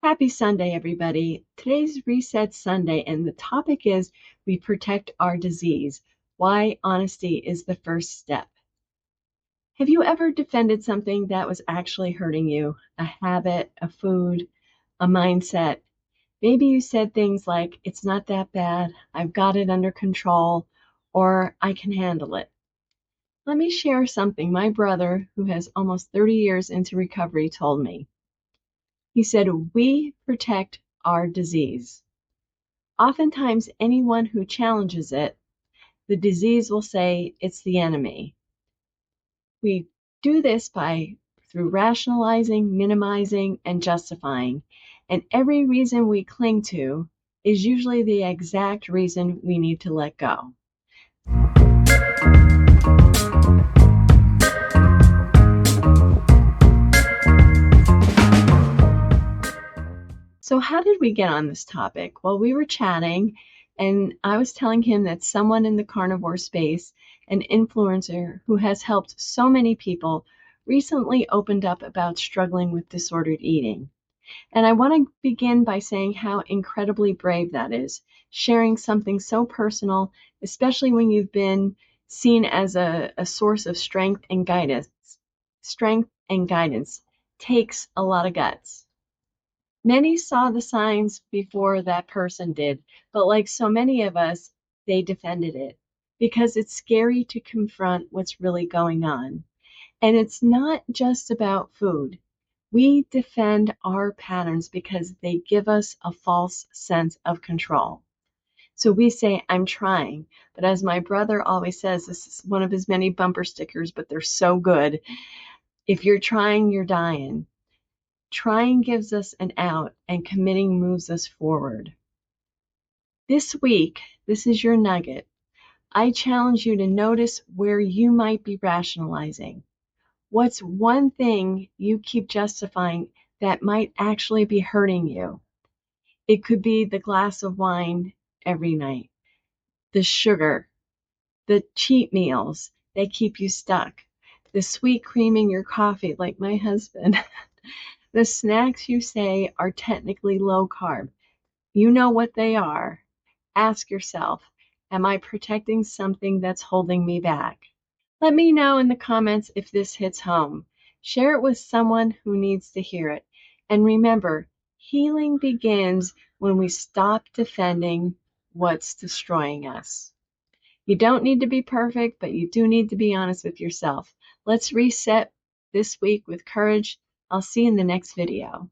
Happy Sunday, everybody. Today's Reset Sunday, and the topic is we protect our disease. Why honesty is the first step. Have you ever defended something that was actually hurting you? A habit, a food, a mindset? Maybe you said things like, it's not that bad, I've got it under control, or I can handle it. Let me share something my brother, who has almost 30 years into recovery, told me. He said, we protect our disease. Oftentimes, anyone who challenges it, the disease will say it's the enemy. We do this through rationalizing, minimizing, and justifying. And every reason we cling to is usually the exact reason we need to let go. So how did we get on this topic? Well, we were chatting, and I was telling him that someone in the carnivore space, an influencer who has helped so many people, recently opened up about struggling with disordered eating. And I want to begin by saying how incredibly brave that is, sharing something so personal, especially when you've been seen as a source of strength and guidance. Strength and guidance takes a lot of guts. Many saw the signs before that person did, but like so many of us, they defended it because it's scary to confront what's really going on. And it's not just about food. We defend our patterns because they give us a false sense of control. So we say, I'm trying. But as my brother always says, this is one of his many bumper stickers, but they're so good. If you're trying, you're dying. Trying gives us an out, and committing moves us forward. This week, this is your nugget. I challenge you to notice where you might be rationalizing. What's one thing you keep justifying that might actually be hurting you? It could be the glass of wine every night, the sugar, the cheat meals that keep you stuck, the sweet cream in your coffee like my husband. The snacks you say are technically low carb. You know what they are. Ask yourself, am I protecting something that's holding me back? Let me know in the comments if this hits home. Share it with someone who needs to hear it. And remember, healing begins when we stop defending what's destroying us. You don't need to be perfect, but you do need to be honest with yourself. Let's reset this week with courage. I'll see you in the next video.